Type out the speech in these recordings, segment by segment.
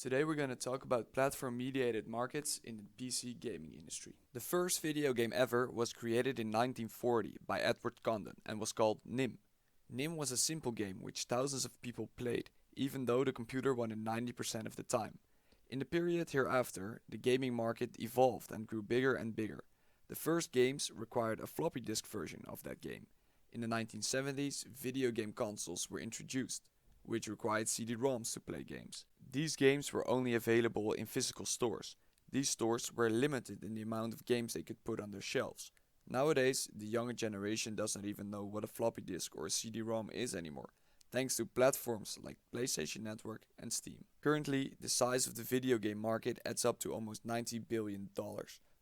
Today we're going to talk about platform-mediated markets in the PC gaming industry. The first video game ever was created in 1940 by Edward Condon and was called NIM. NIM was a simple game which thousands of people played, even though the computer won it 90% of the time. In the period hereafter, the gaming market evolved and grew bigger and bigger. The first games required a floppy disk version of that game. In the 1970s, video game consoles were introduced, which required CD-ROMs to play games. These games were only available in physical stores. These stores were limited in the amount of games they could put on their shelves. Nowadays, the younger generation doesn't even know what a floppy disk or a CD-ROM is anymore, thanks to platforms like PlayStation Network and Steam. Currently, the size of the video game market adds up to almost $90 billion,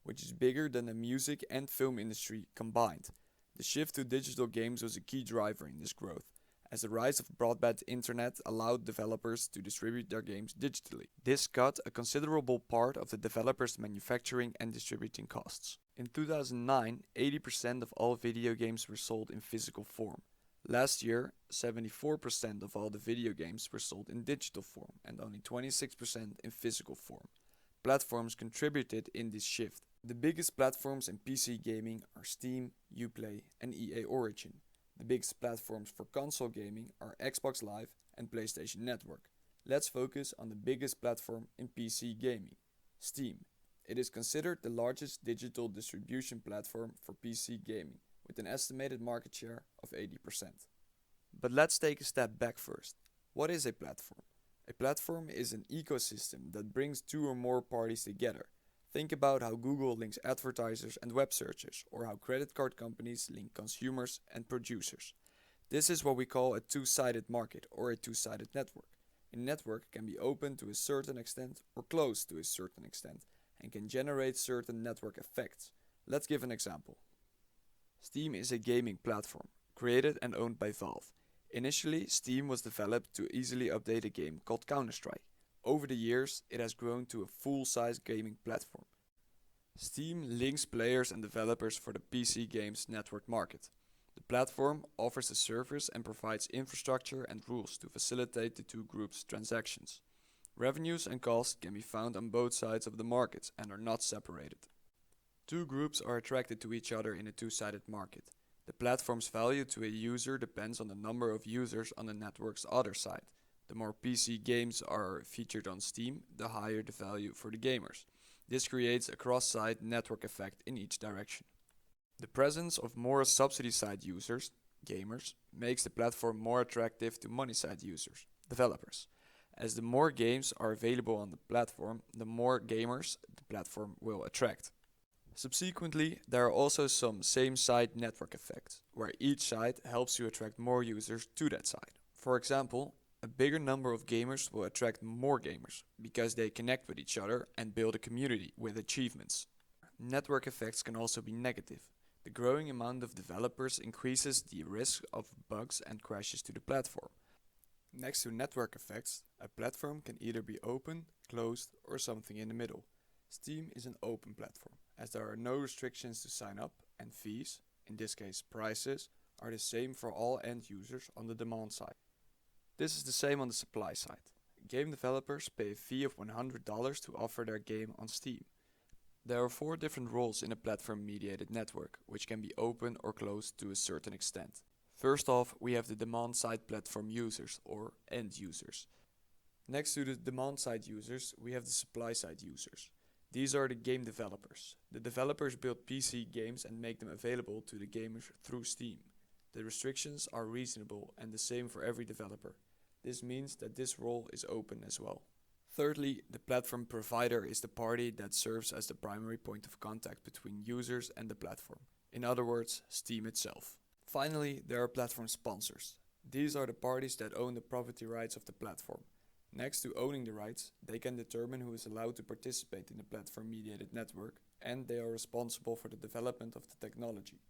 which is bigger than the music and film industry combined. The shift to digital games was a key driver in this growth, as the rise of broadband internet allowed developers to distribute their games digitally. This cut a considerable part of the developers' manufacturing and distributing costs. In 2009, 80% of all video games were sold in physical form. Last year, 74% of all the video games were sold in digital form and only 26% in physical form. Platforms contributed in this shift. The biggest platforms in PC gaming are Steam, Uplay, and EA Origin. The biggest platforms for console gaming are Xbox Live and PlayStation Network. Let's focus on the biggest platform in PC gaming, Steam. It is considered the largest digital distribution platform for PC gaming, with an estimated market share of 80%. But let's take a step back first. What is a platform? A platform is an ecosystem that brings two or more parties together. Think about how Google links advertisers and web searchers, or how credit card companies link consumers and producers. This is what we call a two-sided market or a two-sided network. A network can be open to a certain extent or closed to a certain extent and can generate certain network effects. Let's give an example. Steam is a gaming platform, created and owned by Valve. Initially, Steam was developed to easily update a game called Counter-Strike. Over the years, it has grown to a full-size gaming platform. Steam links players and developers for the PC games network market. The platform offers a service and provides infrastructure and rules to facilitate the two groups' transactions. Revenues and costs can be found on both sides of the market and are not separated. Two groups are attracted to each other in a two-sided market. The platform's value to a user depends on the number of users on the network's other side. The more PC games are featured on Steam, the higher the value for the gamers. This creates a cross-site network effect in each direction. The presence of more subsidy-side users, gamers, makes the platform more attractive to money-side users, developers. As the more games are available on the platform, the more gamers the platform will attract. Subsequently, there are also some same-side network effects, where each side helps you attract more users to that side. For example, a bigger number of gamers will attract more gamers because they connect with each other and build a community with achievements. Network effects can also be negative. The growing amount of developers increases the risk of bugs and crashes to the platform. Next to network effects, a platform can either be open, closed, or something in the middle. Steam is an open platform, as there are no restrictions to sign up, and fees, in this case prices, are the same for all end users on the demand side. This is the same on the supply side. Game developers pay a fee of $100 to offer their game on Steam. There are 4 different roles in a platform-mediated network, which can be open or closed to a certain extent. First off, we have the demand-side platform users, or end users. Next to the demand-side users, we have the supply-side users. These are the game developers. The developers build PC games and make them available to the gamers through Steam. The restrictions are reasonable and the same for every developer. This means that this role is open as well. Thirdly, the platform provider is the party that serves as the primary point of contact between users and the platform. In other words, Steam itself. Finally, there are platform sponsors. These are the parties that own the property rights of the platform. Next to owning the rights, they can determine who is allowed to participate in the platform-mediated network, and they are responsible for the development of the technology.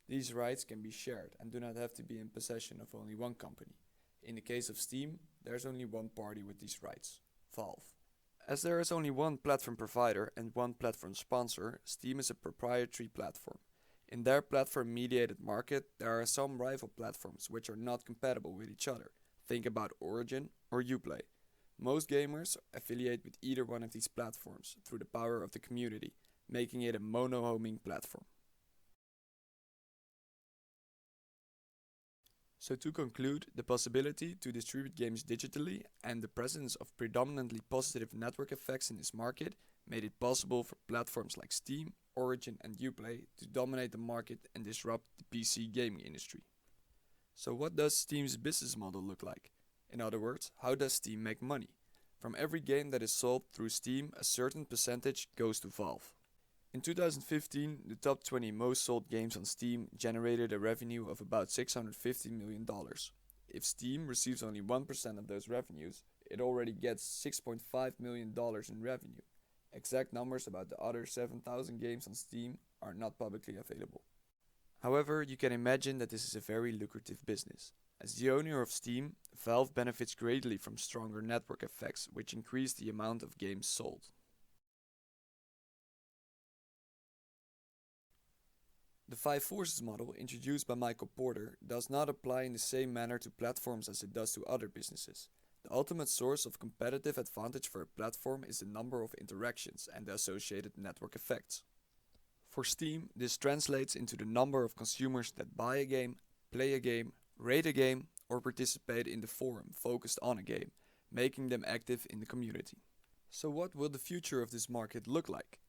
These rights can be shared and do not have to be in possession of only one company. In the case of Steam, there's only one party with these rights, Valve. As there is only one platform provider and one platform sponsor, Steam is a proprietary platform. In their platform-mediated market, there are some rival platforms which are not compatible with each other. Think about Origin or Uplay. Most gamers affiliate with either one of these platforms through the power of the community, making it a mono-homing platform. So to conclude, the possibility to distribute games digitally and the presence of predominantly positive network effects in this market made it possible for platforms like Steam, Origin and Uplay to dominate the market and disrupt the PC gaming industry. So what does Steam's business model look like? In other words, how does Steam make money? From every game that is sold through Steam, a certain percentage goes to Valve. In 2015, the top 20 most sold games on Steam generated a revenue of about $650 million. If Steam receives only 1% of those revenues, it already gets $6.5 million in revenue. Exact numbers about the other 7,000 games on Steam are not publicly available. However, you can imagine that this is a very lucrative business. As the owner of Steam, Valve benefits greatly from stronger network effects, which increase the amount of games sold. The Five Forces model, introduced by Michael Porter, does not apply in the same manner to platforms as it does to other businesses. The ultimate source of competitive advantage for a platform is the number of interactions and the associated network effects. For Steam, this translates into the number of consumers that buy a game, play a game, rate a game, or participate in the forum focused on a game, making them active in the community. So what will the future of this market look like?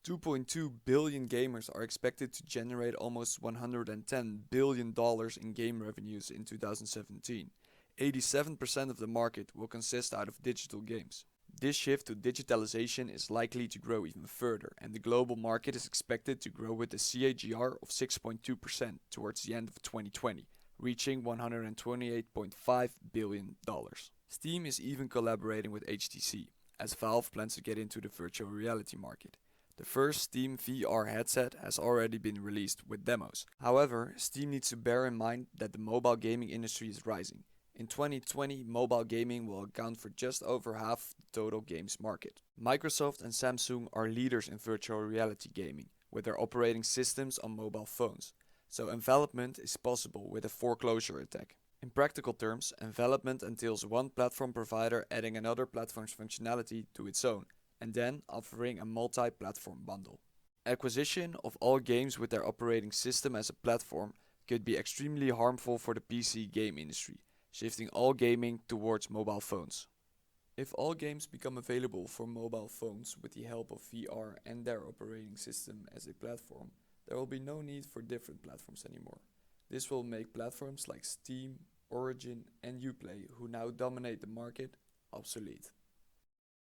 2.2 billion gamers are expected to generate almost $110 billion in game revenues in 2017. 87% of the market will consist out of digital games. This shift to digitalization is likely to grow even further, and the global market is expected to grow with a CAGR of 6.2% towards the end of 2020, reaching $128.5 billion. Steam is even collaborating with HTC, as Valve plans to get into the virtual reality market. The first Steam VR headset has already been released with demos. However, Steam needs to bear in mind that the mobile gaming industry is rising. In 2020, mobile gaming will account for just over half the total games market. Microsoft and Samsung are leaders in virtual reality gaming, with their operating systems on mobile phones. So envelopment is possible with a foreclosure attack. In practical terms, envelopment entails one platform provider adding another platform's functionality to its own, and then offering a multi-platform bundle. Acquisition of all games with their operating system as a platform could be extremely harmful for the PC game industry, shifting all gaming towards mobile phones. If all games become available for mobile phones with the help of VR and their operating system as a platform, there will be no need for different platforms anymore. This will make platforms like Steam, Origin and Uplay, who now dominate the market, obsolete.